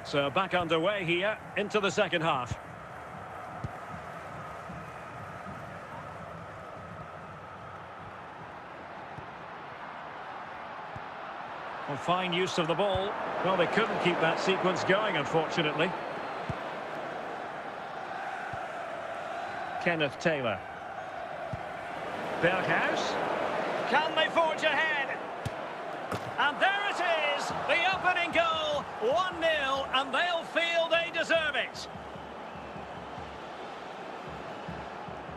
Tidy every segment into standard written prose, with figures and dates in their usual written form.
So back underway here into the second half. Well, fine use of the ball. Well, they couldn't keep that sequence going, unfortunately. Kenneth Taylor. Berghuis. Can they forge ahead? And there it is, the opening goal, 1-0, and they'll feel they deserve it.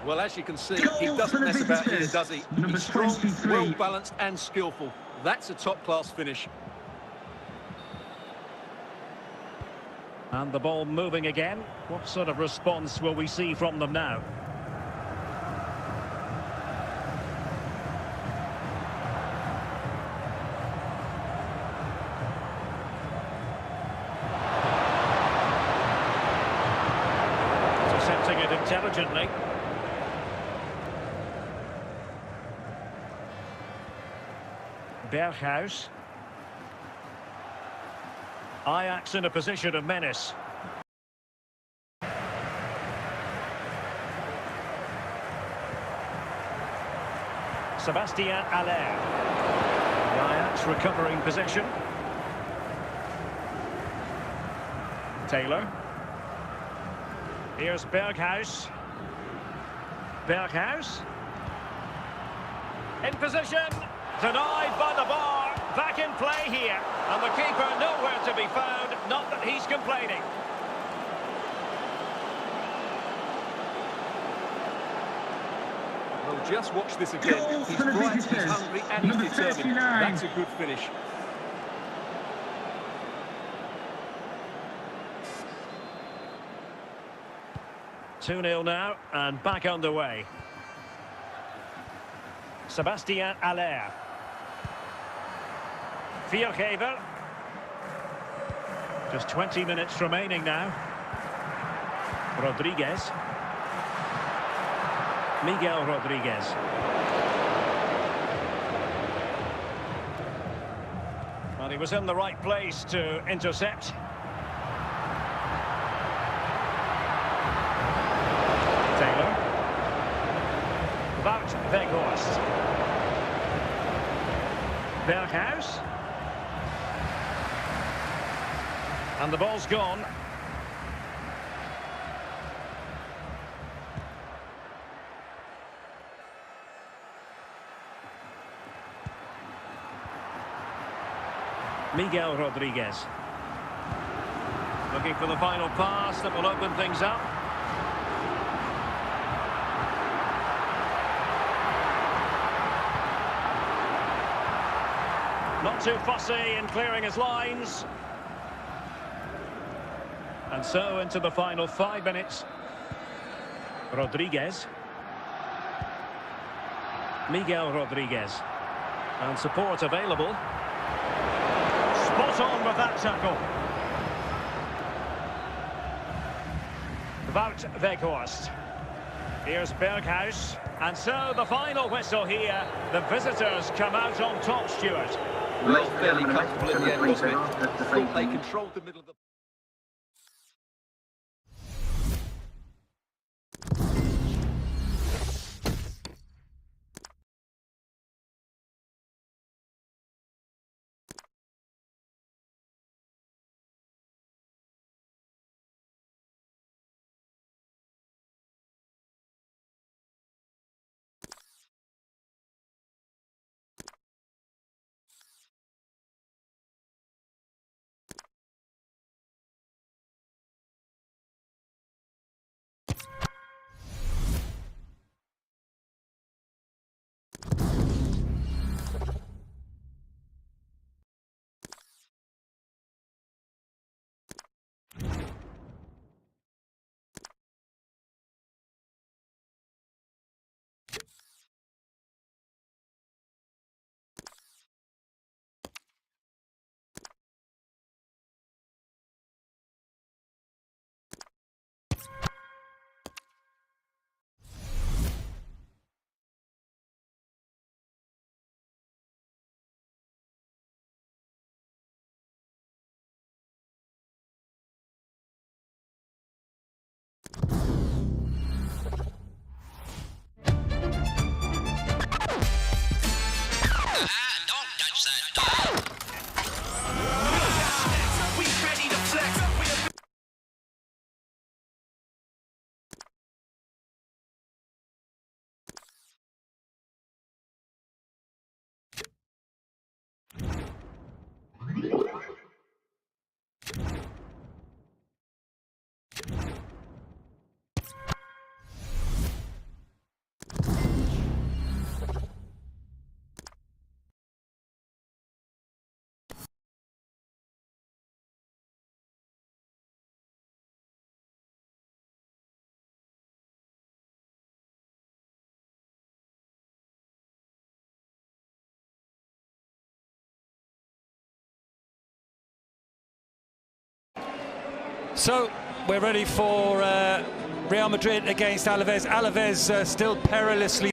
Well, as you can see, he doesn't mess about here, does he? He's strong, well-balanced and skillful. That's a top-class finish. And the ball moving again. What sort of response will we see from them now? Intercepting it intelligently. Berghuis. Ajax in a position of menace. Sébastien Haller. Ajax recovering possession. Taylor. Here's Berghuis. Berghuis. In position. Denied by the bar. Back in play here. And the keeper nowhere to be found. Not that he's complaining. Well, just watch this again. He's bright, he's hungry and he's determined. That's a good finish. Two 2-0 now and back underway. Sébastien Haller. Viergever. Just 20 minutes remaining now. Rodriguez. Miguel Rodriguez. Well, he was in the right place to intercept. Taylor. Wout Weghorst. Berghuis. And the ball's gone. Miguel Rodriguez. Looking for the final pass that will open things up. Not too fussy in clearing his lines. And so into the final 5 minutes. Rodriguez. Miguel Rodriguez. And support available. Spot on with that tackle. Wout Weghorst. Here's Berghuis. And so the final whistle here. The visitors come out on top, Stuart. Well, fairly comfortable in the end, wasn't it? Thought they controlled the middle of the... So we're ready for Real Madrid against Alaves. Alaves still perilously.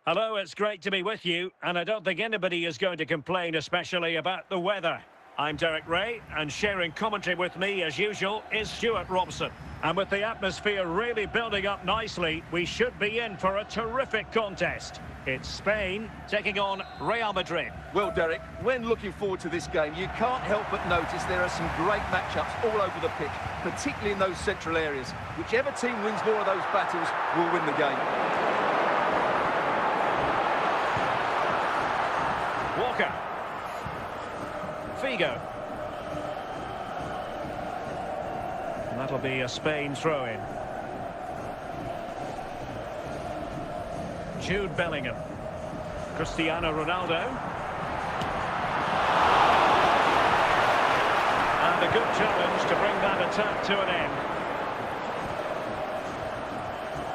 Hello, it's great to be with you, and I don't think anybody is going to complain, especially about the weather. I'm Derek Ray, and sharing commentary with me, as usual, is Stuart Robson. And with the atmosphere really building up nicely, we should be in for a terrific contest. It's Spain taking on Real Madrid. Well, Derek, when looking forward to this game, you can't help but notice there are some great matchups all over the pitch, particularly in those central areas. Whichever team wins more of those battles will win the game. Walker. Figo. And that'll be a Spain throw-in. Jude Bellingham. Cristiano Ronaldo. And a good challenge to bring that attack to an end.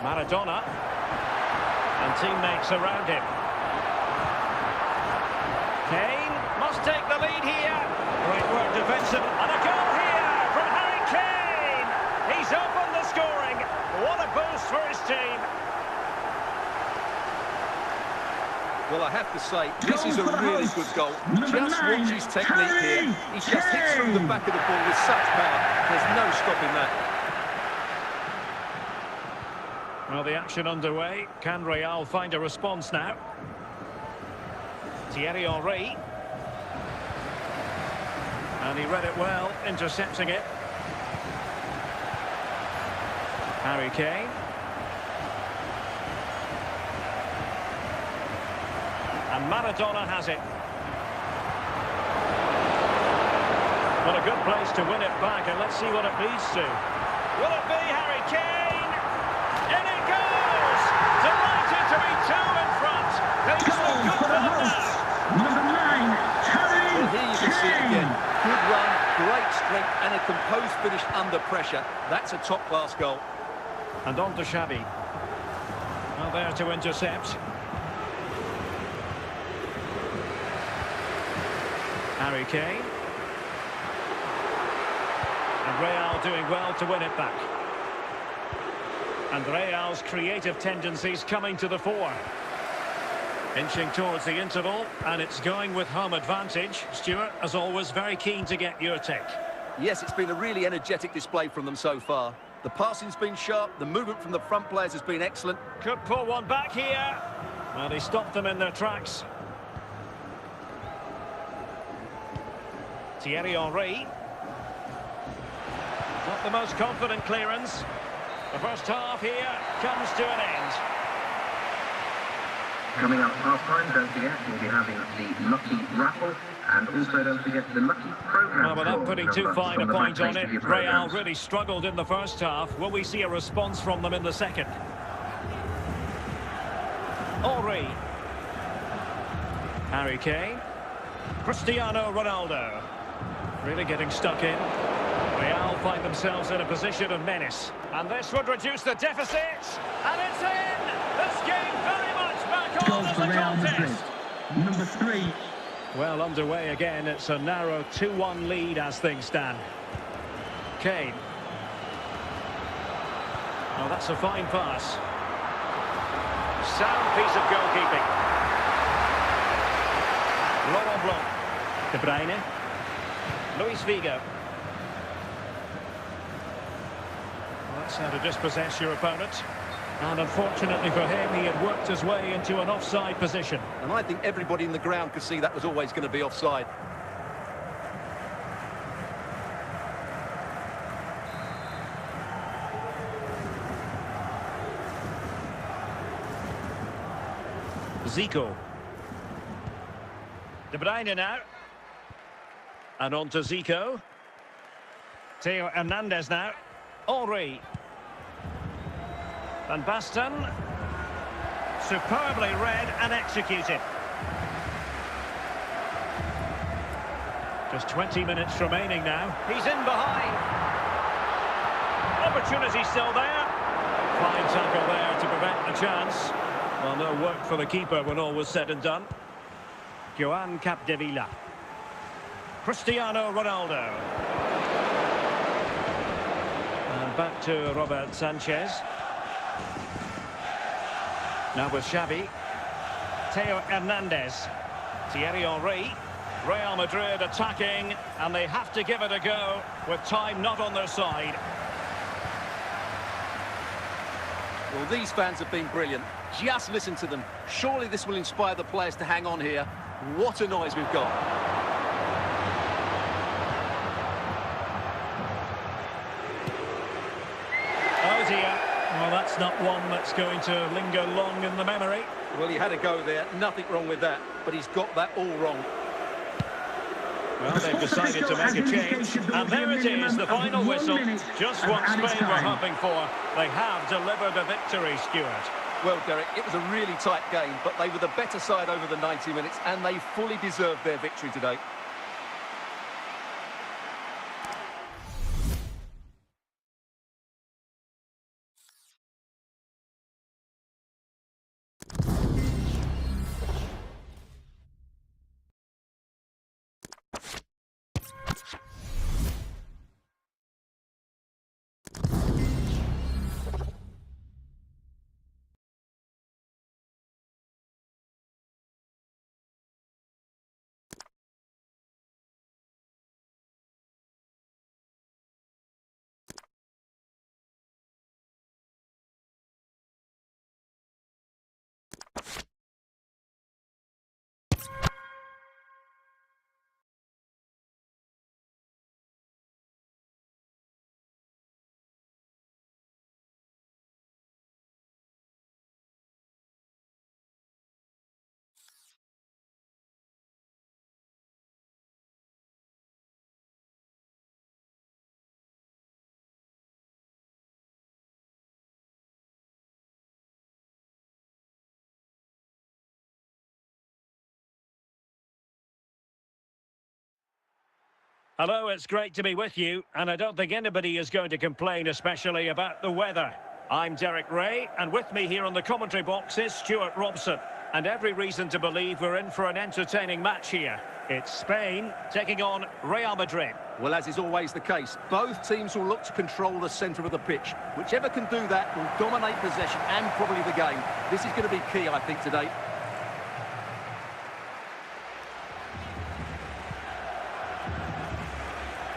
Maradona. And teammates around him. Kane must take the lead here. Great work defensive. And a goal here from Harry Kane. He's opened the scoring. What a boost for his team. Well, I have to say, this is a really good goal. Just watch his technique here. He just hits through the back of the ball with such power. There's no stopping that. Well, the action underway. Can Real find a response now? Thierry Henry. And he read it well, intercepting it. Harry Kane. And Maradona has it. What a good place to win it back, and let's see what it leads to. Will it be Harry Kane? In it goes! Delighted to be two in front. Things look good for them now. Number 9, Harry Well, here you can see it again. Kane. Good run, great strength, and a composed finish under pressure. That's a top-class goal. And on to Xavi. Well, there to intercept. Harry Kane. And Real doing well to win it back. And Real's creative tendencies coming to the fore. Inching towards the interval, and it's going with home advantage. Stuart, as always, very keen to get your take. Yes, it's been a really energetic display from them so far. The passing's been sharp, the movement from the front players has been excellent. Could pull one back here. Well, he stopped them in their tracks. Thierry Henry. Not the most confident clearance. The first half here comes to an end. Coming up half time, don't forget, we'll be having the Lucky Raffle, and also don't forget the Lucky Programme. Well, without putting too fine a point on it, Real Real really struggled in the first half. Will we see a response from them in the second? Henry. Harry Kane. Cristiano Ronaldo. Really getting stuck in. Real find themselves in a position of menace. And this would reduce the deficit. And it's in! This game very much back on as a contest. Number 3. Well, underway again. It's a narrow 2-1 lead as things stand. Kane. Oh, that's a fine pass. Sound piece of goalkeeping. Laurent Blanc. De Bruyne. Luis Figo. That's how to dispossess your opponent. And unfortunately for him, he had worked his way into an offside position. And I think everybody in the ground could see that was always going to be offside. Zico. De Bruyne now. And on to Zico. Theo Hernandez now. Henry. Van Basten. Superbly read and executed. Just 20 minutes remaining now. He's in behind. Opportunity still there. Fine tackle there to prevent the chance. Well, no work for the keeper when all was said and done. Joan Capdevila. Cristiano Ronaldo. And back to Robert Sanchez. Now with Xavi. Theo Hernandez. Thierry Henry. Real Madrid attacking, and they have to give it a go with time not on their side. Well, these fans have been brilliant. Just listen to them. Surely this will inspire the players to hang on here. What a noise we've got. Oh dear. Well, that's not one that's going to linger long in the memory. Well, he had a go there. Nothing wrong with that. But he's got that all wrong. Well, they've decided to make a change. And there it is, the final whistle. Just what Spain were hoping for. They have delivered a victory, Stuart. Well, Derek, it was a really tight game, but they were the better side over the 90 minutes, and they fully deserved their victory today. Hello, it's great to be with you, and I don't think anybody is going to complain, especially about the weather. I'm Derek Ray, and with me here on the commentary box is Stuart Robson. And every reason to believe we're in for an entertaining match here. It's Spain taking on Real Madrid. Well, as is always the case, both teams will look to control the centre of the pitch. Whichever can do that will dominate possession and probably the game. This is going to be key, I think, today.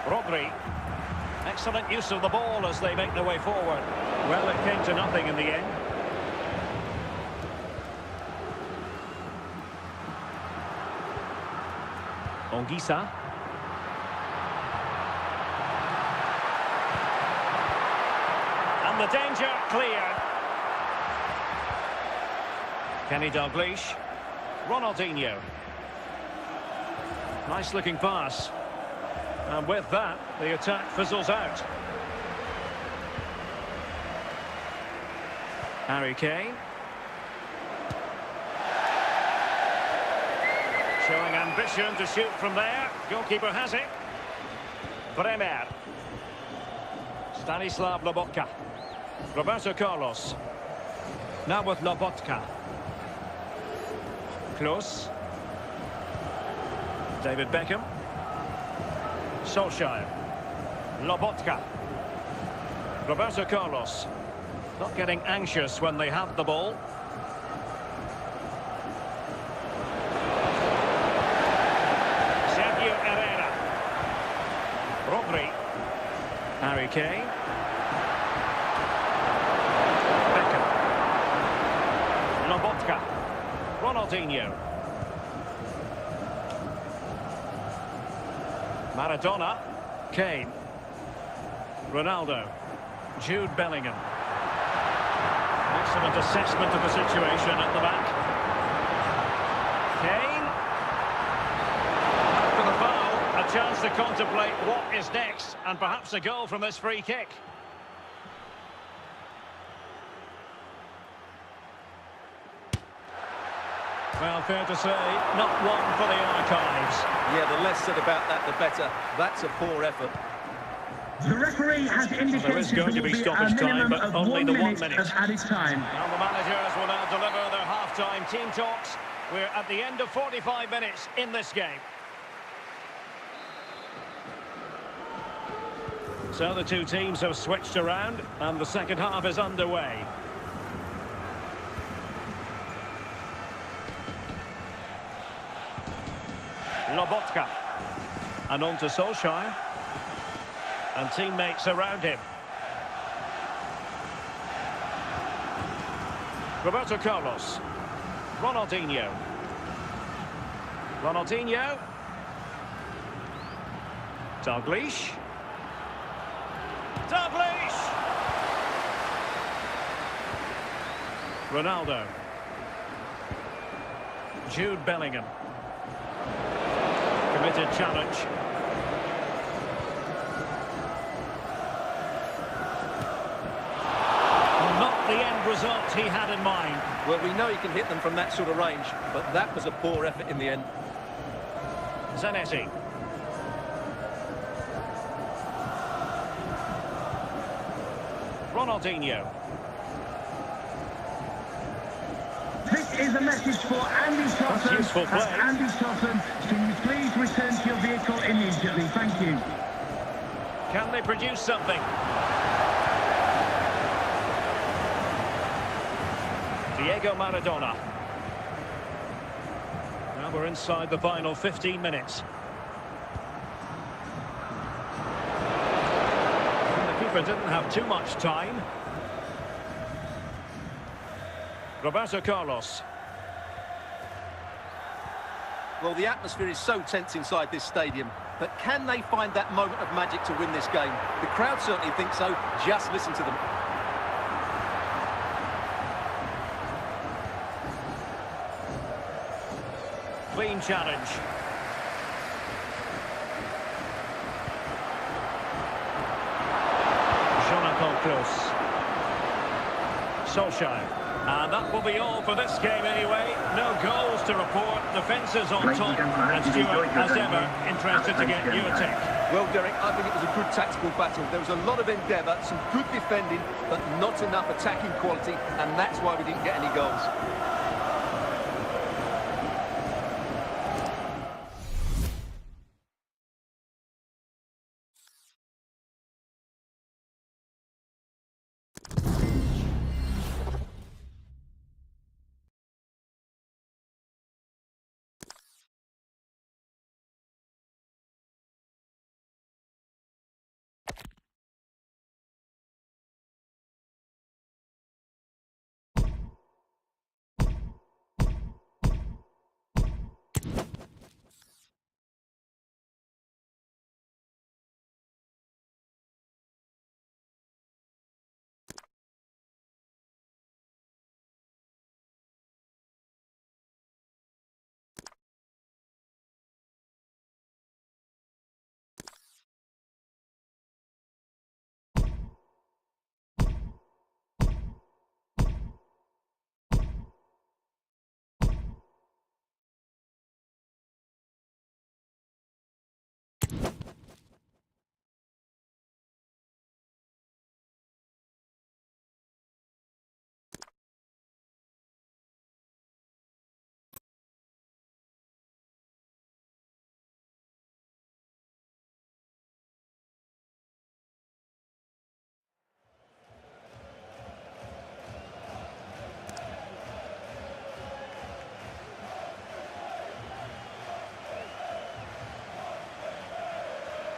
Rodri. Excellent use of the ball as they make their way forward. Well, it came to nothing in the end. Anguissa. And the danger cleared. Kenny Dalglish. Ronaldinho. Nice looking pass. And with that, the attack fizzles out. Harry Kane. Showing ambition to shoot from there. Goalkeeper has it. Bremer. Stanislav Lobotka. Roberto Carlos. Now with Lobotka. Klose. David Beckham. Solskjaer. Lobotka. Roberto Carlos. Not getting anxious when they have the ball. Sergio Herrera. Rodri. Harry Kane. Beckham. Lobotka. Ronaldinho. Maradona. Kane. Ronaldo. Jude Bellingham. Excellent assessment of the situation at the back. Kane. After the foul, a chance to contemplate what is next, and perhaps a goal from this free kick. Well, fair to say, not one for the archives. Yeah, the less said about that, the better. That's a poor effort. The referee has indicated There is going to be there will stoppage a time, minimum but of only 1 the 1 minute minute. of added time. And the managers will now deliver their half-time team talks. We're at the end of 45 minutes in this game. So the two teams have switched around, and the second half is underway. Lobotka. And on to Solskjaer. And teammates around him. Roberto Carlos. Ronaldinho. Ronaldinho. Dalglish. Dalglish! Ronaldo. Jude Bellingham. Committed challenge. Not the end result he had in mind. Well, we know he can hit them from that sort of range, but that was a poor effort in the end. Zanetti. Ronaldinho. This is a message for Andy Sutton. useful play. Andy Sutton, can you please return to your vehicle immediately? Thank you. Can they produce something? Diego Maradona. Now we're inside the final 15 minutes. And the keeper didn't have too much time. Roberto Carlos. Well, the atmosphere is so tense inside this stadium, but can they find that moment of magic to win this game? The crowd certainly think so. Just listen to them. Clean challenge. Jonathan Klose. Solskjaer. And that will be all for this game anyway. No goals to report. Defences on top. And Stuart, as ever, interested to get your take. Well, Derek, I think it was a good tactical battle. There was a lot of endeavour, some good defending, but not enough attacking quality, and that's why we didn't get any goals.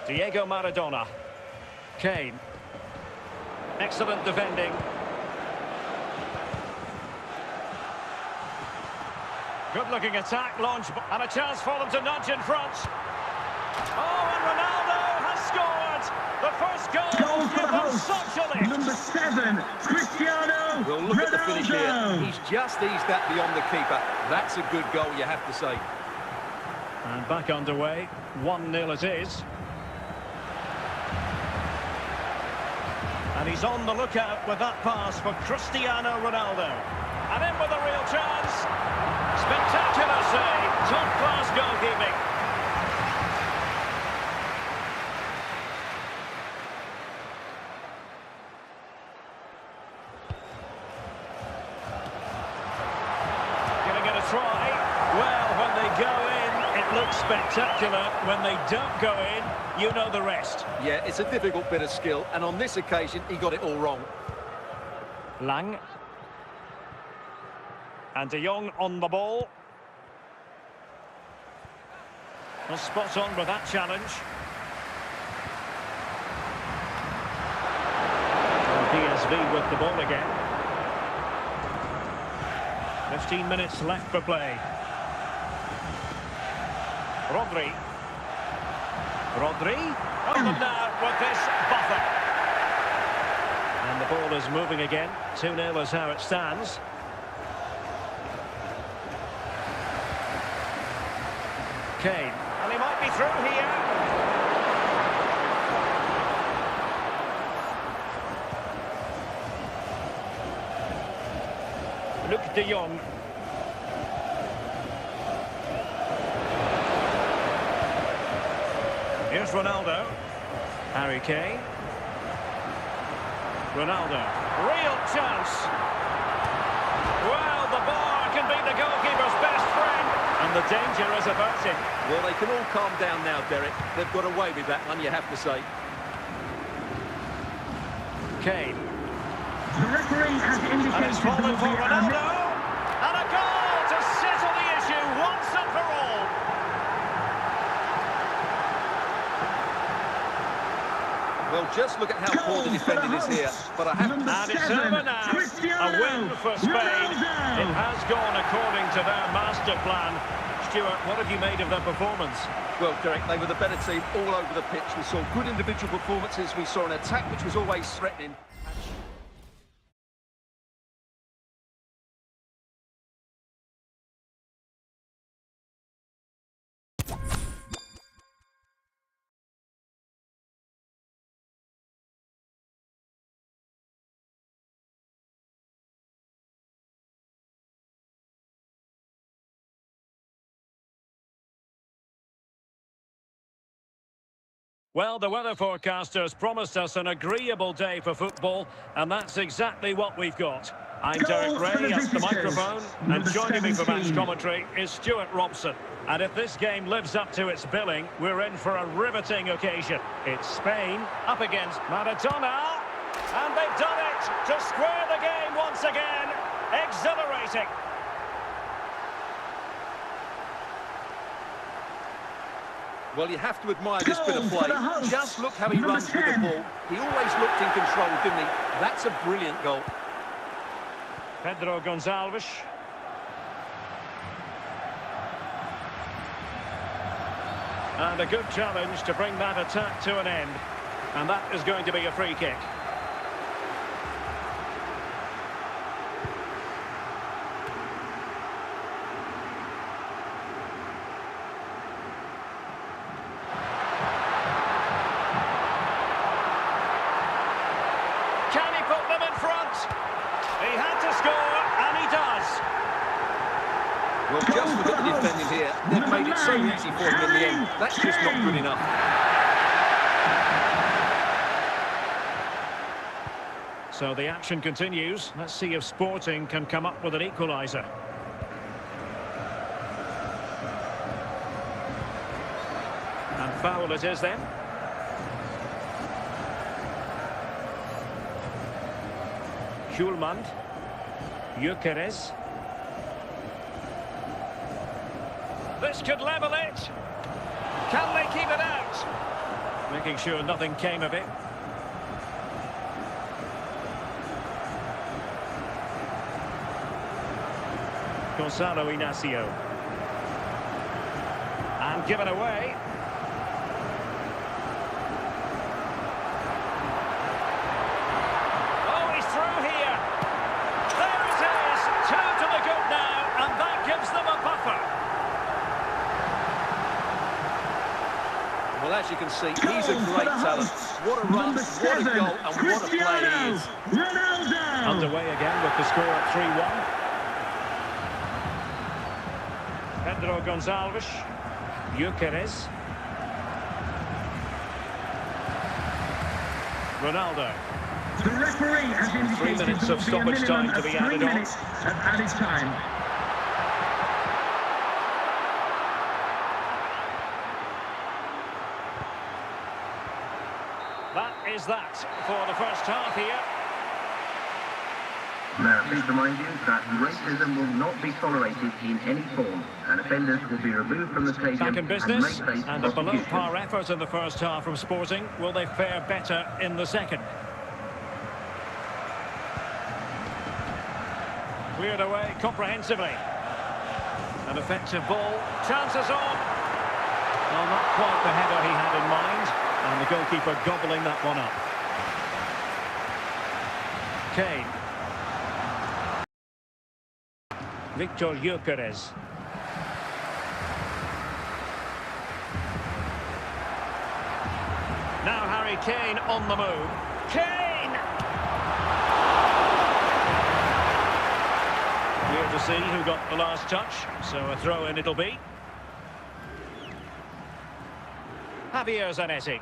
Diego Maradona. Kane. Excellent defending. Good-looking attack, launch, and a chance for them to nudge in front. Oh, and Ronaldo has scored! The first goal Goal for the gives them host. such a lift. Number 7, Cristiano Well, look at the finish here. Ronaldo. He's just eased that beyond the keeper. That's a good goal, you have to say. And back underway, 1-0 it is. And he's on the lookout with that pass for Cristiano Ronaldo. And in with a real chance. Spectacular save. Top-class goalkeeping. Giving it a try. Well, when they go in, it looks spectacular. When they don't go in, you know the rest. Yeah, it's a difficult bit of skill, and on this occasion, he got it all wrong. Lang. And De Jong on the ball. Well, spot on with that challenge. And PSV with the ball again. 15 minutes left for play. Rodri. On them now with this buffer. And the ball is moving again. 2-0 is how it stands. Kane. And he might be through here. Luc de Jong. Here's Ronaldo. Harry Kane. Ronaldo. Real chance. Well, the bar can be the goalkeeper's best friend. And the danger is averted. Well, they can all calm down now, Derek. They've got away with that one, you have to say. Kane. The referee has indicated And it's fallen there for will be Ronaldo. And a goal to settle the issue once and for all. Well, just look at how poor the defending is here. But I have to... And it's over now. A win for Spain. It has gone according to their master plan. Stuart, what have you made of their performance? Well, Derek, they were the better team all over the pitch. We saw good individual performances. We saw an attack which was always threatening. Well, the weather forecasters promised us an agreeable day for football, and that's exactly what we've got. I'm Derek Ray at the microphone, and joining me for match commentary is Stuart Robson. And if this game lives up to its billing, we're in for a riveting occasion. It's Spain up against Maradona, and they've done it to square the game once again. Exhilarating. Well, you have to admire this bit of play. Just look how he runs with the ball. He always looked in control, didn't he? That's a brilliant goal. Pedro Gonçalves. And a good challenge to bring that attack to an end. And that is going to be a free kick. Can he put them in front? He had to score, and he does. Well, just look at the defending here. They've made it so easy for him in the end. That's just not good enough. So the action continues. Let's see if Sporting can come up with an equaliser. And foul it is then. Schulman. Gyökeres. This could level it. Can they keep it out? making sure nothing came of it. Gonzalo Inacio. And given away. Oh, he's through here. There it is. 2 to the good now, and that gives them a buffer. Well, as you can see, he's a great talent. What a run, what a goal, and what a player he is. Ronaldo! Underway again with the score at 3-1. Pedro Gonçalves, Gyökeres, Ronaldo. The referee has indicated 3 minutes there of will be a stoppage time minimum to of be 3 added on. minutes of added time. That is that for the first half here. May I please remind you that racism will not be tolerated in any form, and offenders will be removed from the stadium Back in business, and may face and a below prosecution. par effort in the first half from Sporting. Will they fare better in the second? Cleared away comprehensively. An effective ball. Chances on. Well, not quite the header he had in mind. And the goalkeeper gobbling that one up. Kane. Victor Gyökeres. Now Harry Kane on the move. Kane! Clear to see who got the last touch, so a throw-in it'll be. Javier Zanetti.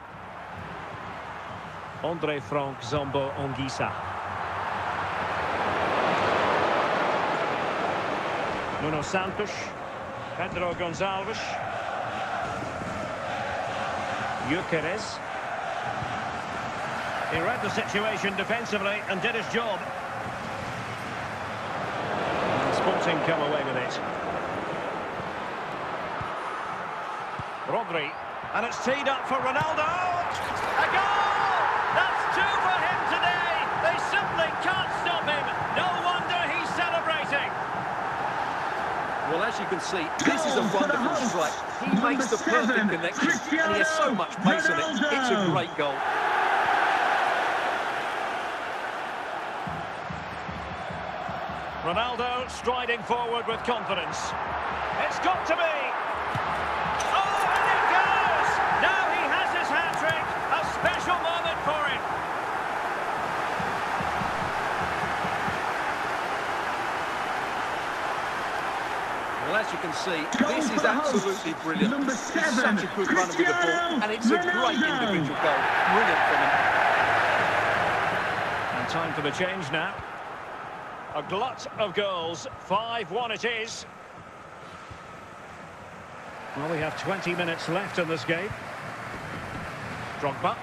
Andre Frank Zombo Anguissa. Nuno Santos. Pedro Gonçalves. Gyökeres. He read the situation defensively and did his job. And Sporting come away with it. Rodri. And it's teed up for Ronaldo. A goal! That's 2 for him today. They simply can't stop him. No wonder he's celebrating. Well, as you can see, this is a wonderful strike. He makes the perfect connection, and he has so much pace on it. It's a great goal. Ronaldo striding forward with confidence. It's got to be. Oh, and it goes! Now he has his hat-trick. A special moment for him. Well, as you can see, this is absolutely brilliant. He's such a good runner with the ball, and it's a great individual goal. Brilliant from him. And time for the change now. A glut of goals. 5-1 it is. Well, we have 20 minutes left in this game. Drogba.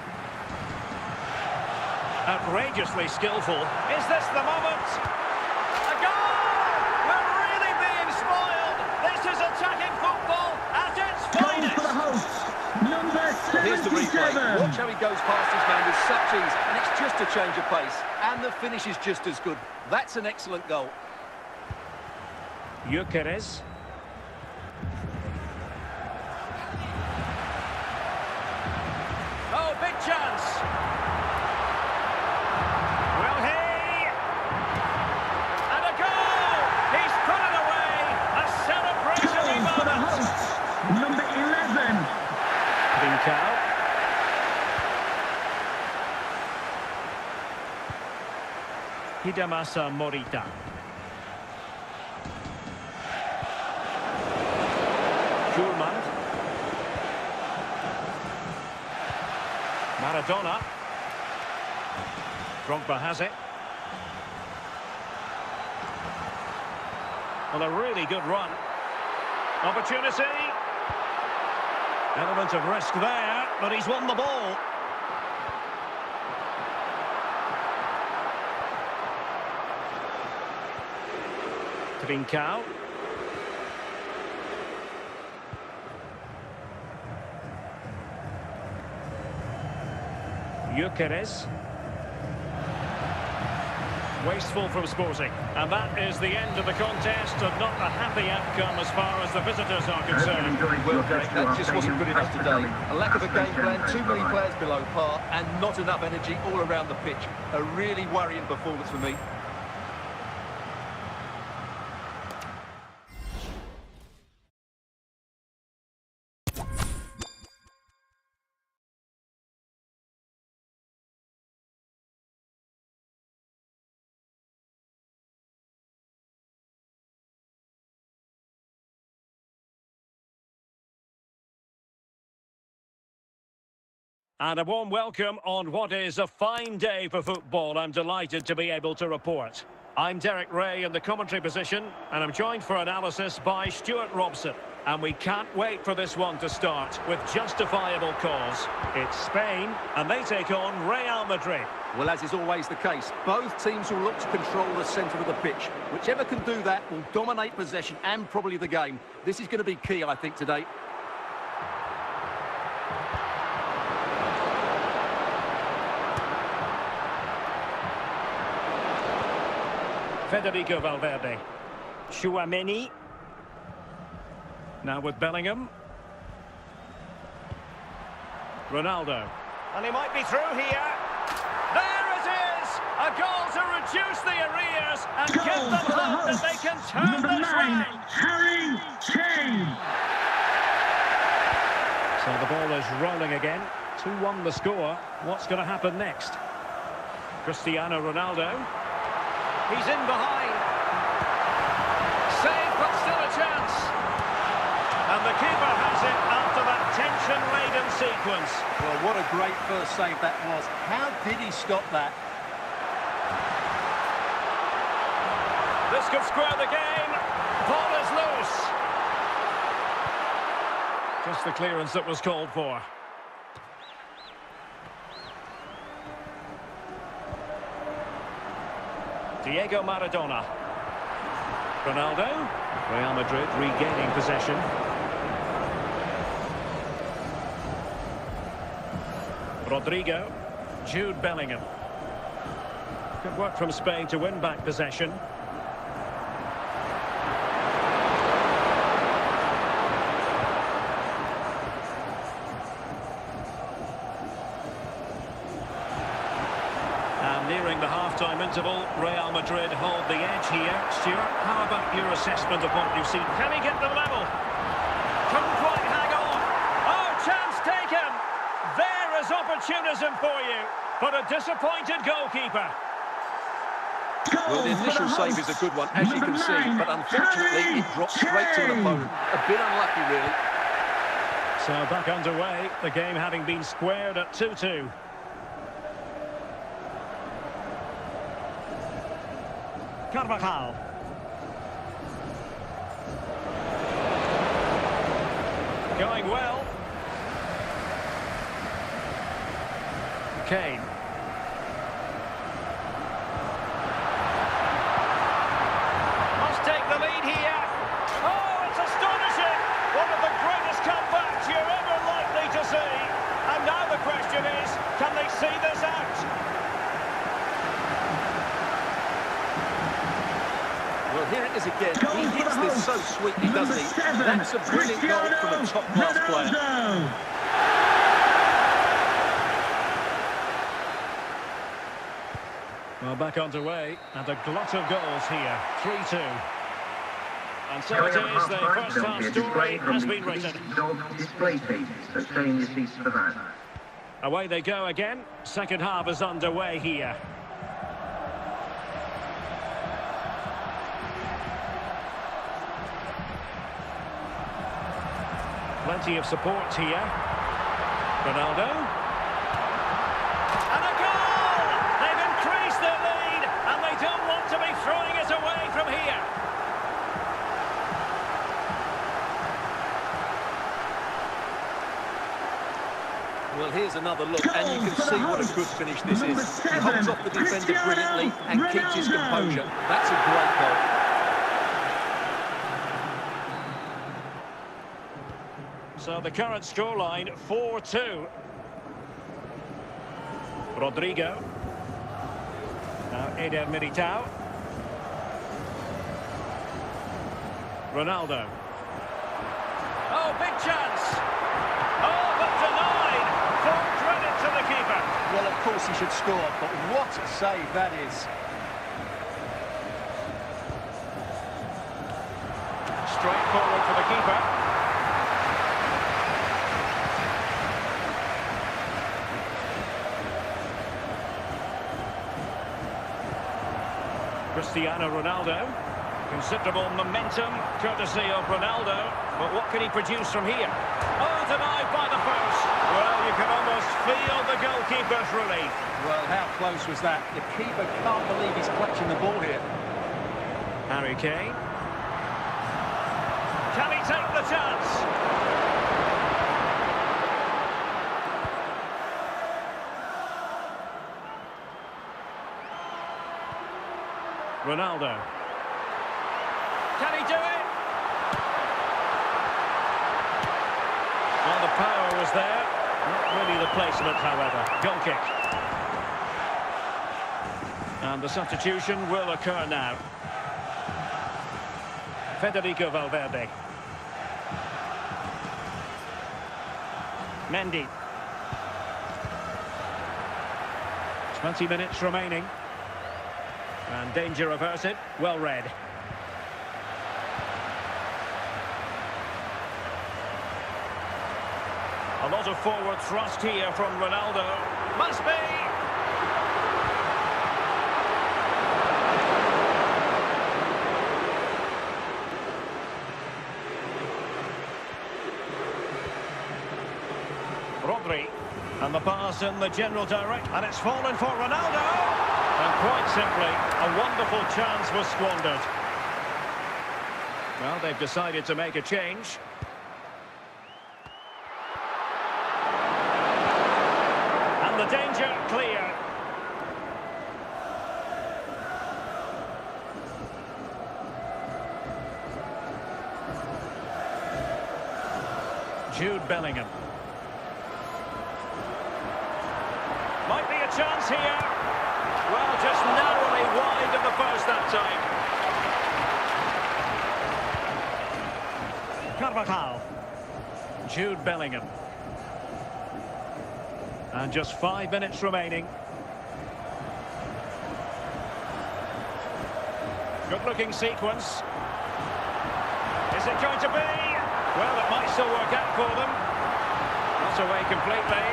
Outrageously skillful. Is this the moment? A goal! We're really being spoiled. This is attacking football at its Goal for finest. the hosts, number 77. Here's the replay. Watch how he goes past his man with such ease, and it's just a change of pace. And the finish is just as good. That's an excellent goal. Gyökeres. Oh, big chance. Will he? And a goal! He's put it away. A celebration Goal for the moment. hosts, number 11. Trincao. Hidemasa Morita. Schürrle. Maradona. Drogba has it. Well, a really good run. Opportunity. Element of risk there, but he's won the ball. Trincao. Gyökeres. Wasteful from Sporting. And that is the end of the contest, and not a happy outcome as far as the visitors are concerned. Well, Derek, that just wasn't good enough today. A lack of a game plan, too many players below par, and not enough energy all around the pitch. A really worrying performance for me. And a warm welcome on what is a fine day for football. I'm delighted to be able to report. I'm Derek Ray in the commentary position, and I'm joined for analysis by Stuart Robson. And we can't wait for this one to start with justifiable cause. It's Spain, and they take on Real Madrid. Well, as is always the case, both teams will look to control the centre of the pitch. Whichever can do that will dominate possession and probably the game. This is going to be key, I think, today. Federico Valverde. Tchouaméni. Now with Bellingham. Ronaldo. And he might be through here. There it is! A goal to reduce the arrears and Goal give them for the hope that hosts. they can turn Number this 9, round. Harry Kane. So the ball is rolling again. 2-1 the score. What's going to happen next? Cristiano Ronaldo. He's in behind. Save, but still a chance. And the keeper has it after that tension-laden sequence. Well, what a great first save that was. How did he stop that? This could square the game. Ball is loose. Just the clearance that was called for. Diego Maradona. Ronaldo. Real Madrid regaining possession. Rodrigo. Jude Bellingham. Good work from Spain to win back possession. Nearing the half-time interval, Real Madrid hold the edge here. Stuart, how about your assessment of what you've seen? Can he get them level? Couldn't quite hang on. Oh, chance taken! There is opportunism for you, but a disappointed goalkeeper. Well, the initial save is a good one, as you can see, but unfortunately it drops straight to an opponent. A bit unlucky, really. So back underway, the game having been squared at 2-2. Carvajal. Going well. Kane. Must take the lead here. Oh, it's astonishing. One of the greatest comebacks you're ever likely to see. And now the question is, can they see this out? Well, here it is again. He hits this so sweetly, doesn't he? That's a brilliant goal from a top-class player. Well, back underway, and a glut of goals here. 3-2. And so it is, the first half story has been written. Display tape, so stay in your seats for that. Away they go again. Second half is underway here. Plenty of support here. Ronaldo. And a goal! They've increased their lead, and they don't want to be throwing it away from here. Well, here's another look, and you can see what a good finish this is. He holds off the defender brilliantly and keeps his composure. That's a great goal. So the current scoreline, 4-2. Rodrigo. Now Eder Militao. Ronaldo. Oh, big chance. Oh, but denied. Full credit to the keeper. Well, of course he should score, but what a save that is. Straight forward for the keeper. Cristiano Ronaldo. Considerable momentum, courtesy of Ronaldo. But what can he produce from here? Oh, denied by the post. Well, you can almost feel the goalkeeper's relief. Well, how close was that? The keeper can't believe he's clutching the ball here. Harry Kane. Can he take the chance? Ronaldo. Can he do it? Well, the power was there. Not really the placement, however. Goal kick. And the substitution will occur now. Federico Valverde. Mendy. 20 minutes remaining. And danger averted. Well read. A lot of forward thrust here from Ronaldo. Must be! Rodri. And the pass in the general direction. And it's fallen for Ronaldo! And quite simply, a wonderful chance was squandered. Well, they've decided to make a change. And the danger clear. Jude Bellingham. Might be a chance here. Well, just narrowly wide of the post that time. Carvajal. Jude Bellingham. And just 5 minutes remaining. Good-looking sequence. Is it going to be? Well, it might still work out for them. Not away completely.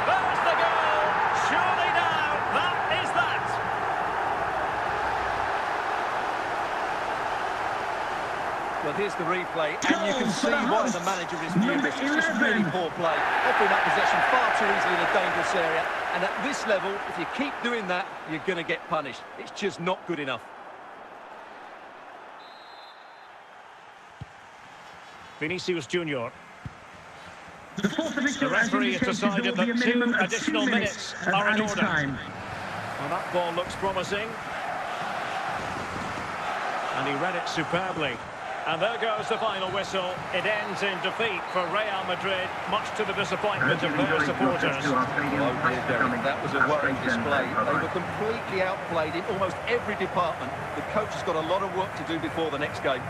There's the goal! Surely now, that is that! Well, here's the replay, and you can see why the manager is furious. It's just really poor play. Offering up possession far too easily in a dangerous area. And at this level, if you keep doing that, you're going to get punished. It's just not good enough. Vinicius Junior. The referee has decided that 2 additional minutes are in order. Well, that ball looks promising. And he read it superbly. And there goes the final whistle. It ends in defeat for Real Madrid, much to the disappointment of their supporters. Oh dear, Derek, that was a worrying display. They were completely outplayed in almost every department. The coach has got a lot of work to do before the next game.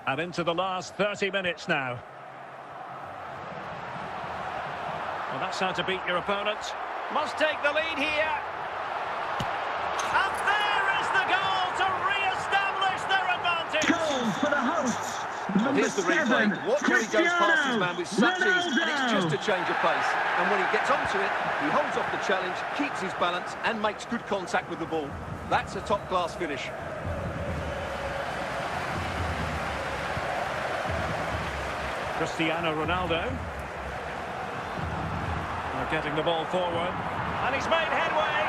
And into the last 30 minutes now. Well, that's how to beat your opponent. Must take the lead here. And there is the goal to re-establish their advantage. Goal for the hosts. Well, here's the replay. Watch how he goes past his man with such ease, and it's just a change of pace. And when he gets onto it, he holds off the challenge, keeps his balance, and makes good contact with the ball. That's a top-class finish. Cristiano Ronaldo. They're getting the ball forward. And he's made headway.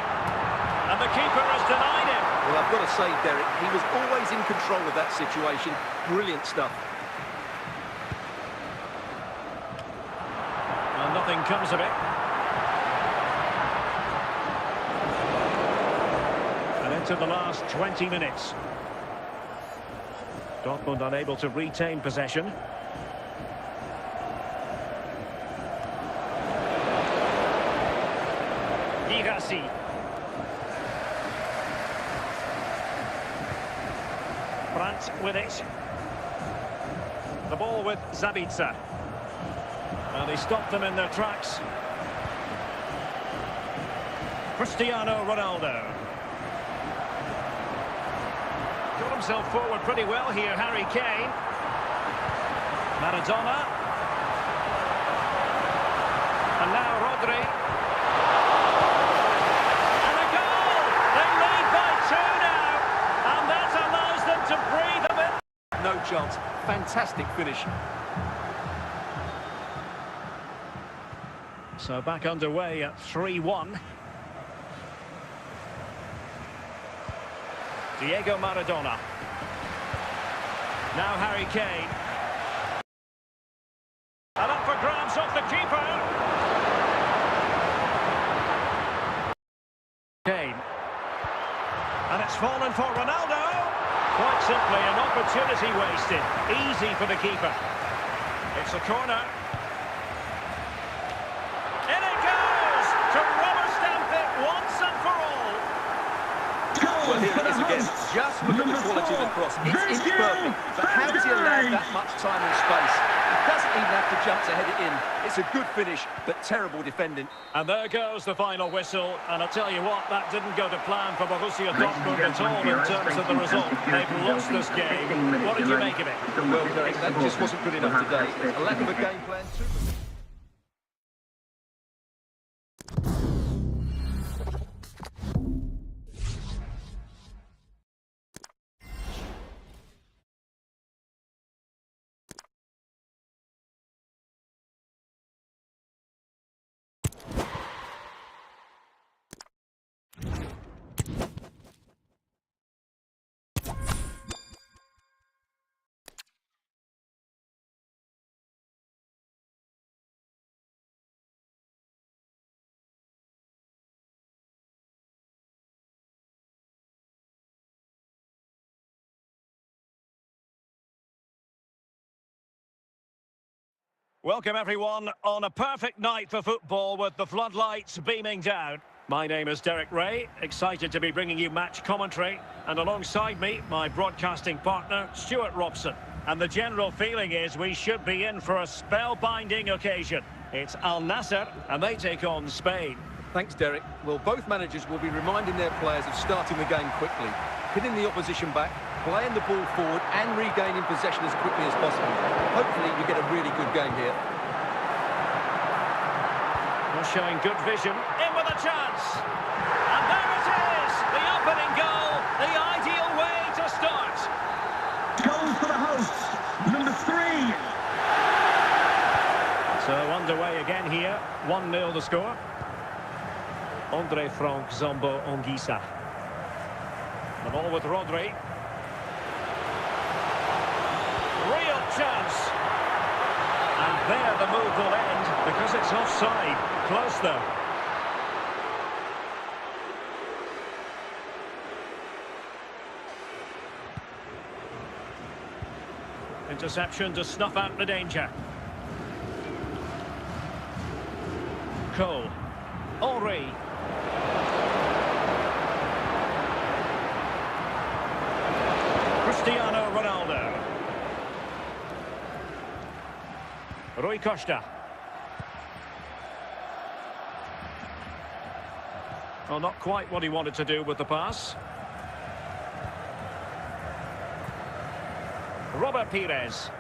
And the keeper has denied him. Well, I've got to say, Derek, he was always in control of that situation. Brilliant stuff. And nothing comes of it. And into the last 20 minutes. Dortmund unable to retain possession. Girassi. Brandt with it. The ball with Zabitzer. And he stopped them in their tracks. Cristiano Ronaldo. Got himself forward pretty well here, Harry Kane. Maradona. And now Rodri. And a goal! They lead by 2 now. And that allows them to breathe a bit. No chance. Fantastic finish. So back underway at 3-1. Diego Maradona. Now Harry Kane. And up for grabs off the keeper. Kane. And it's fallen for Ronaldo. Quite simply an opportunity wasted. Easy for the keeper. It's a corner. In it goes! To rubber stamp it once and for all. Well, here it is again. Just look at the quality of the cross. It's perfect. But how does he allow that much time and space? He doesn't even have to jump to head it in. It's a good finish, but terrible defending. And there goes the final whistle. And I tell you what, that didn't go to plan for Borussia Dortmund at all in terms of the result. They've lost this game. What did you make of it? Well, Derek, that just wasn't good enough today. A lack of a game plan too. Welcome everyone on a perfect night for football with the floodlights beaming down. My name is Derek Ray, excited to be bringing you match commentary, and alongside me, my broadcasting partner, Stuart Robson. And the general feeling is we should be in for a spellbinding occasion. It's Al Nassr, and they take on Spain. Thanks, Derek. Well, both managers will be reminding their players of starting the game quickly, hitting the opposition back, playing the ball forward and regaining possession as quickly as possible. Hopefully you get a really good game here. They're showing good vision. In with a chance. And there it is! The opening goal, the ideal way to start. Goal for the hosts, number 3. So underway again here. 1-0 the score. Andre Frank Zambo Anguissa. The ball with Rodri. Real chance. And there the move will end because it's offside. Close though. Interception to snuff out the danger. Cole. Henry. Cristiano Ronaldo. Rui Costa. Well, not quite what he wanted to do with the pass. Robert Pires.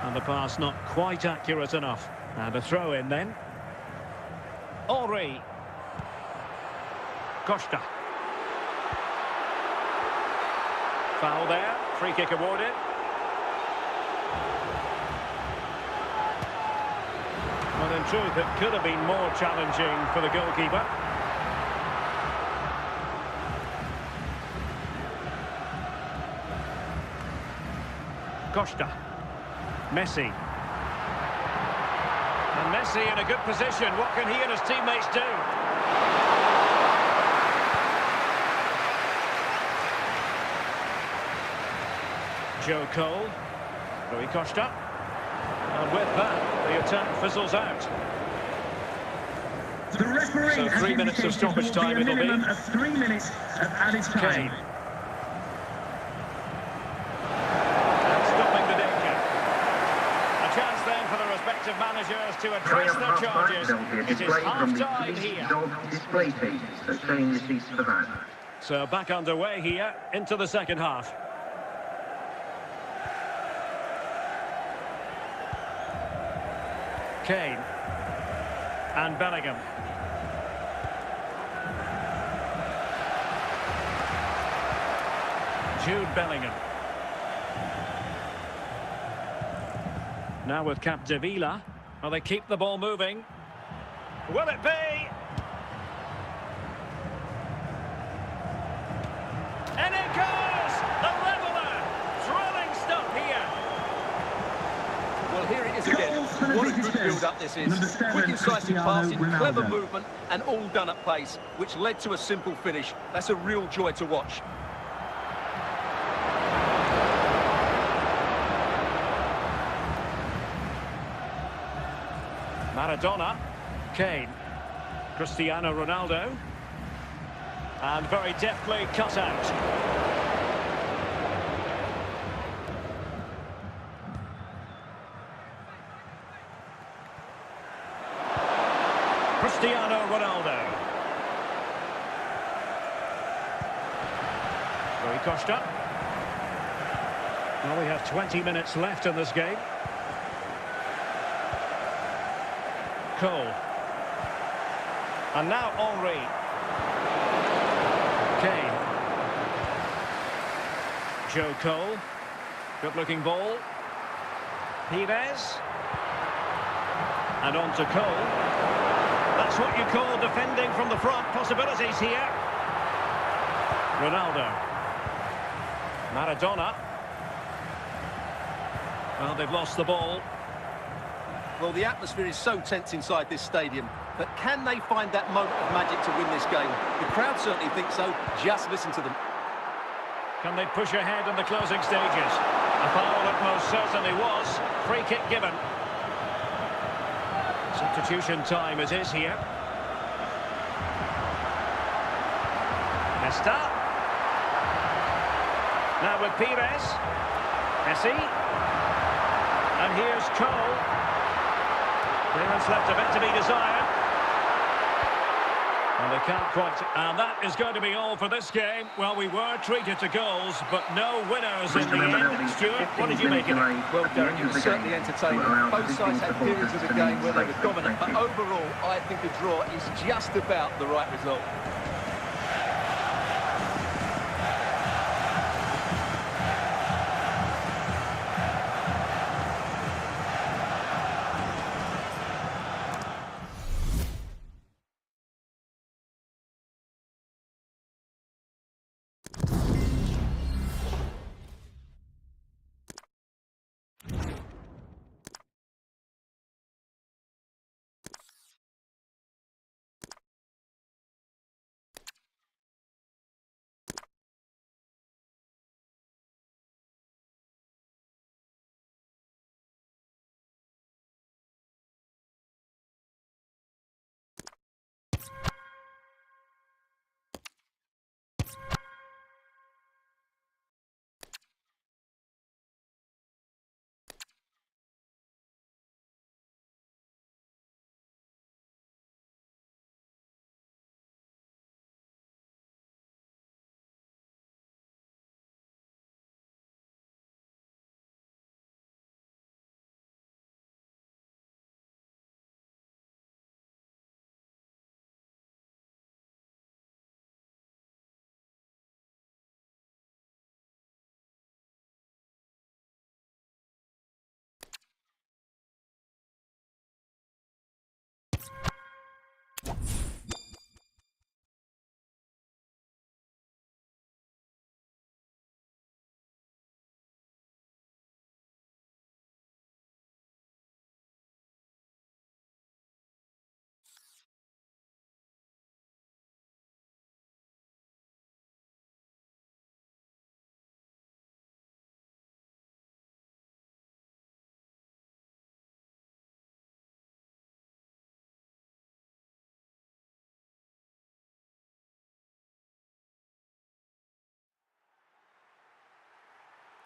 And the pass not quite accurate enough. And a throw in then. Henry. Costa. Foul there. Free kick awarded. But in truth, it could have been more challenging for the goalkeeper. Costa. Messi. And Messi in a good position. What can he and his teammates do? Joe Cole. Rui Costa. And with that, the attack fizzles out. The referee So has 3 minutes of indicated stoppage there will time be a it'll be. minimum of 3 minutes of added time. Kane. And stopping the danger. A chance then for the respective managers to Coming address up their half-time, charges. there will be a It is display from the half-time police here. dog display team that's showing receipts for that. So back underway here into the second half. Kane. And Bellingham. Jude Bellingham. Now with Capdevila. Well, they keep the ball moving. Will it be? And it goes! The leveller! Thrilling stuff here. Well, here it is again. Goals for the What a good visitors. build-up this is. Number 7, Quick incisive Cristiano passing, clever Ronaldo. movement, and all done at pace, which led to a simple finish. That's a real joy to watch. Maradona. Kane. Cristiano Ronaldo. And very deftly cut out. Cristiano Ronaldo. Rui Costa. Well, we have 20 minutes left in this game. Cole. And now Henry. Kane. Joe Cole. Good-looking ball. Pires. And on to Cole. That's what you call defending from the front. Possibilities here. Ronaldo. Maradona. Well, they've lost the ball. Well, the atmosphere is so tense inside this stadium, but can they find that moment of magic to win this game? The crowd certainly think so. Just listen to them. Can they push ahead in the closing stages? A foul it most certainly was. Free kick given. Substitution time it is here. Nesta. Now with Pires. Messi. And here's Cole. Clearance left a bit to be desired. And they can't quite... And that is going to be all for this game. Well, we were treated to goals, but no winners in the end. Stuart, what did you make of it? Well, Derek, it was certainly entertaining. Both sides had periods of the game where they were dominant, but overall, I think a draw is just about the right result.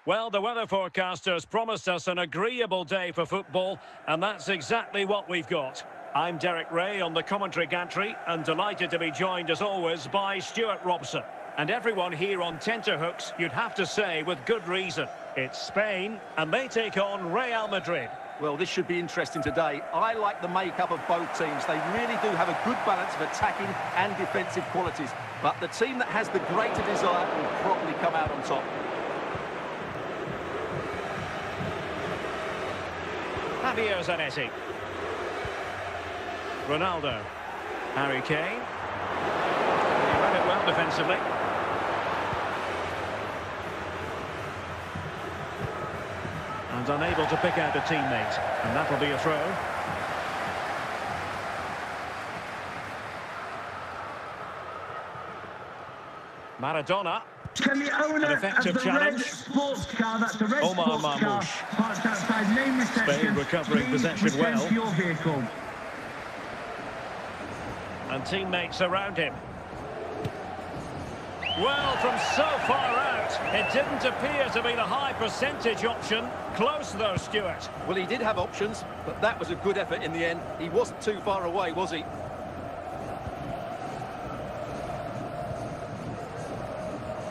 Well, the weather forecasters promised us an agreeable day for football, and that's exactly what we've got. I'm Derek Ray on the commentary gantry, and delighted to be joined as always by Stuart Robson. And everyone here on tenterhooks, you'd have to say with good reason. It's Spain, and they take on Real Madrid. Well, this should be interesting today. I like the makeup of both teams. They really do have a good balance of attacking and defensive qualities. But the team that has the greater desire will probably come out on top. Javier Zanetti. Ronaldo. Harry Kane. He read it well defensively. And unable to pick out a teammate. And that'll be a throw. Maradona. Can the owner An effective of the challenge. red sports car, that's the red Omar sports car, Marmoush. parked outside main reception, Spain recovering please possession return well. to your vehicle. And teammates around him. Well, from so far out, it didn't appear to be the high percentage option. Close though, Stuart. Well, he did have options, but that was a good effort in the end. He wasn't too far away, was he?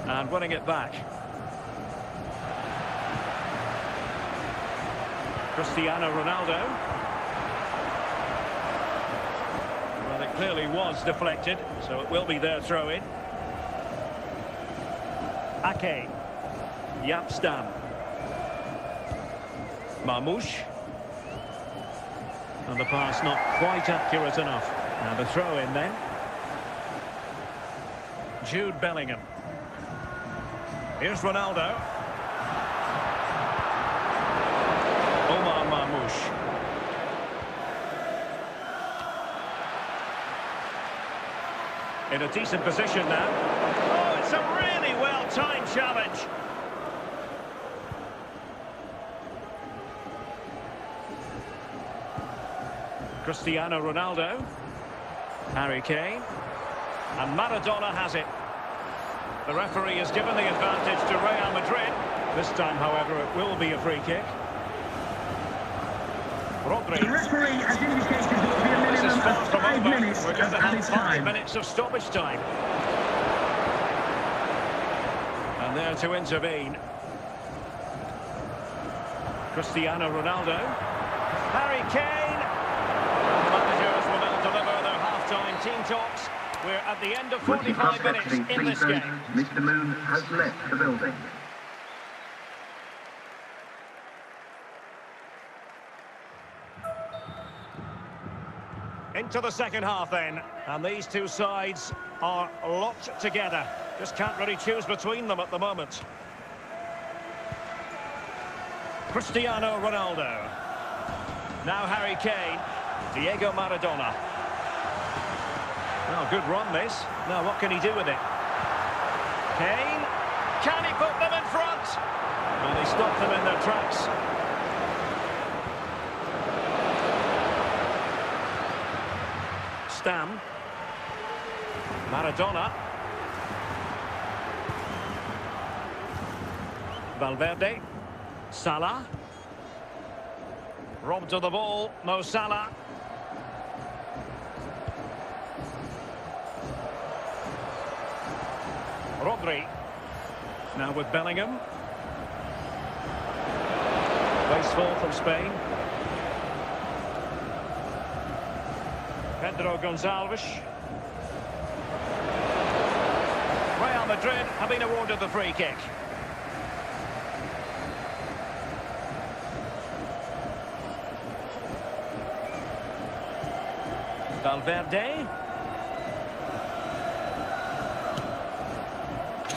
And winning it back. Cristiano Ronaldo. Well, it clearly was deflected, so it will be their throw-in. Ake. Jaap Stam. Marmoush. And the pass not quite accurate enough. And the throw-in then. Jude Bellingham. Here's Ronaldo. Omar Marmoush. In a decent position now. Oh, it's a really well-timed challenge. Cristiano Ronaldo. Harry Kane. And Maradona has it. The referee has given the advantage to Real Madrid. This time, however, it will be a free kick. Rodri. The referee has indicated there will be a This is minimum far of from 5 over. minutes We're of going to have added 5 time. minutes of stoppage time. And there to intervene. Cristiano Ronaldo. Harry Kane. Managers will now deliver their half-time team talks. We're at the end of Would you 45 contact minutes the in this please game. Mr. Moon has left the building. Into the second half then, and these two sides are locked together. Just can't really choose between them at the moment. Cristiano Ronaldo. Now Harry Kane. Diego Maradona. Oh, good run this. Now what can he do with it? Kane. Can he put them in front? And they stop them in their tracks. Stam. Maradona. Valverde. Salah. Robbed of the ball, Mo Salah. Rodri. Now with Bellingham. Wasteful from Spain. Pedro Gonçalves. Real Madrid have been awarded the free kick. Valverde.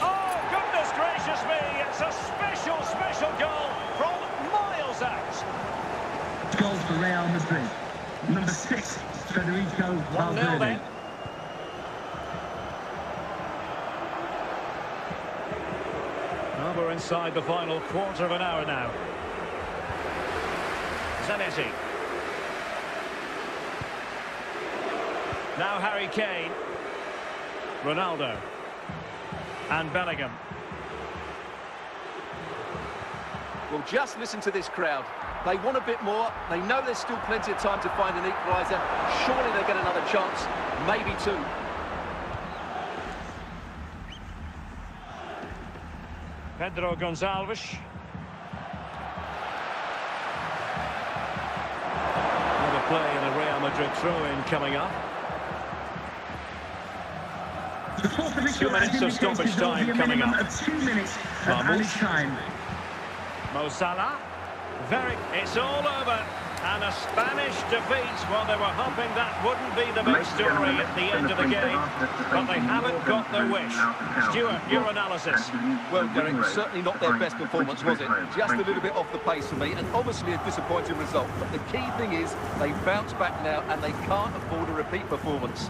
Oh, goodness gracious me! It's a special, special goal from miles out. Goal for Real Madrid. Number 6, Federico 1-0 Valverde. then. Well, we're inside the final quarter of an hour now. Zanetti. Now Harry Kane. Ronaldo. And Bellingham. Well, just listen to this crowd. They want a bit more. They know there's still plenty of time to find an equaliser. Surely they'll get another chance, maybe two. Pedro Gonçalves. Another play in a Real Madrid throw-in coming up. The fourth official 2 minutes of stoppage time coming up. 2 minutes of added time. Mo Salah. It's all over. And a Spanish defeat. Well, they were hoping that wouldn't be the big story at the end of the game. But they haven't got their wish. Stuart, your analysis. Well, Derek, certainly not their best performance, was it? Just a little bit off the pace for me, and obviously a disappointing result. But the key thing is they bounce back now, and they can't afford a repeat performance.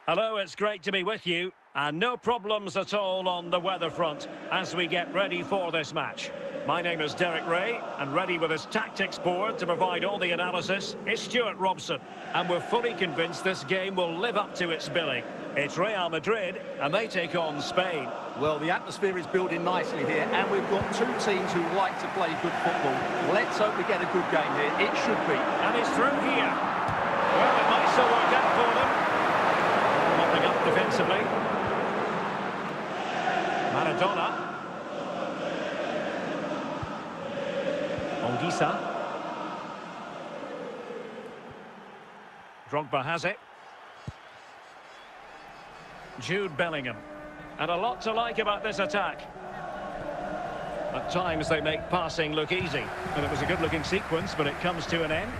Hello, it's great to be with you. And no problems at all on the weather front as we get ready for this match. My name is Derek Ray, and ready with his tactics board to provide all the analysis is Stuart Robson. And we're fully convinced this game will live up to its billing. It's Real Madrid, and they take on Spain. Well, the atmosphere is building nicely here, and we've got two teams who like to play good football. Let's hope we get a good game here. It should be. And he's through here. Well, it might still work out for them. Mopping up defensively. Maradona. Anguissa. Drogba has it. Jude Bellingham. And a lot to like about this attack. At times they make passing look easy. And it was a good-looking sequence, but it comes to an end.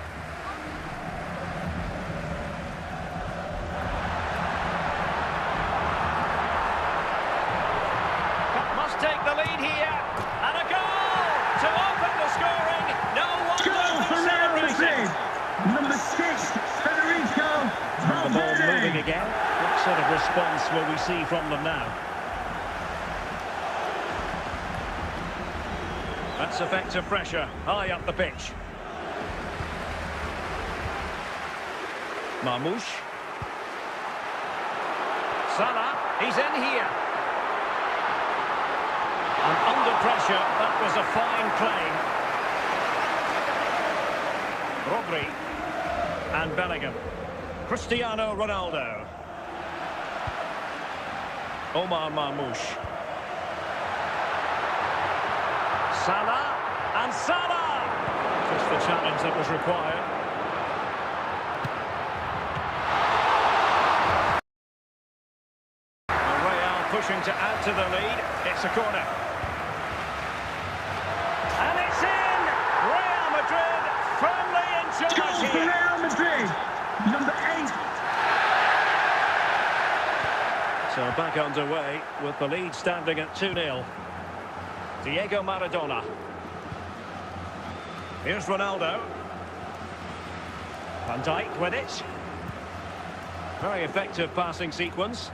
Must take the lead here. And a goal to open the scoring. No wonder Goal for Real Madrid. Number 6, Federico the ball Valverde. moving again. What sort of response will we see from them now? That's effective pressure high up the pitch. Marmoush. Salah, he's in here. And under pressure, that was a fine claim. Rodri and Bellingham. Cristiano Ronaldo. Omar Marmoush. Salah, and Salah! Just the challenge that was required. Real pushing to add to the lead. It's a corner. And it's in! Real Madrid firmly in Goal charge for here. Real Madrid. Number 8. So back underway with the lead standing at 2-0. Diego Maradona. Here's Ronaldo. Van Dijk with it. Very effective passing sequence.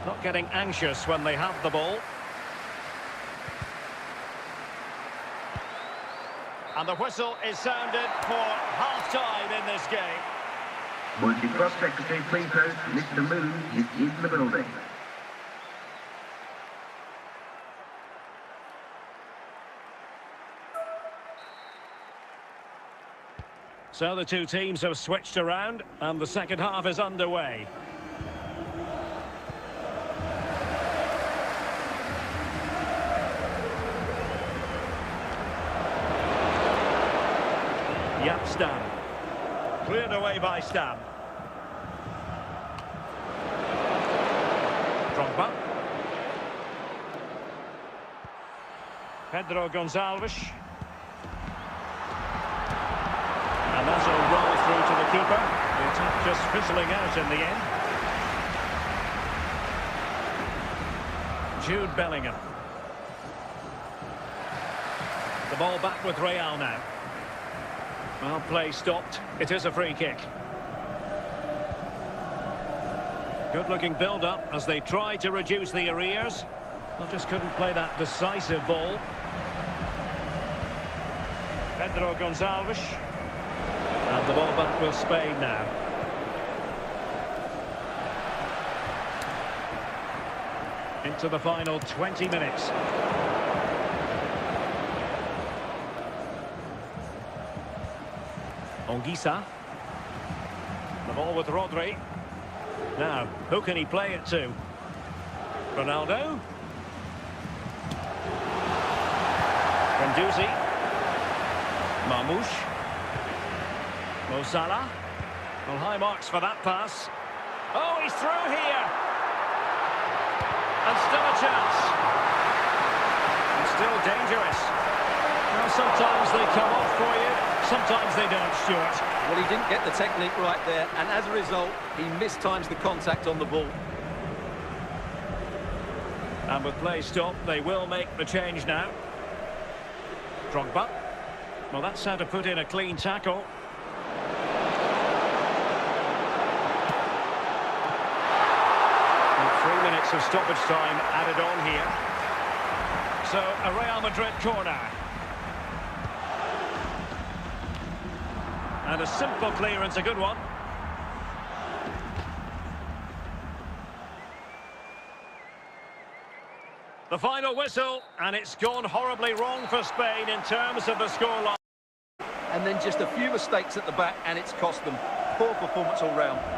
Not getting anxious when they have the ball. And the whistle is sounded for half-time in this game. Would the Cross Secretary please note Mr. Moon is in the building. So the two teams have switched around and the second half is underway. Jaap Stam. Cleared away by Stam. Drogba. Pedro Gonçalves. And that's a roll through to the keeper. The attack just fizzling out in the end. Jude Bellingham. The ball back with Real now. Well, play stopped. It is a free kick. Good-looking build-up as they try to reduce the arrears. Well, just couldn't play that decisive ball. Pedro Gonçalves. And the ball back with Spain now. Into the final 20 minutes. Anguissa. The ball with Rodri. Now, who can he play it to? Ronaldo. Guendouzi. Marmoush. Mo Salah. Well, high marks for that pass. Oh, he's through here. And still a chance. And still dangerous. Well, sometimes they come off for you, sometimes they don't, Stuart. Well, he didn't get the technique right there, and as a result, he mistimes the contact on the ball. And with play stopped, they will make the change now. Drogba. Well, that's how to put in a clean tackle. And 3 minutes of stoppage time added on here. So, a Real Madrid corner. And a simple clearance, a good one. The final whistle, and it's gone horribly wrong for Spain in terms of the scoreline. And then just a few mistakes at the back, and it's cost them. Poor performance all round.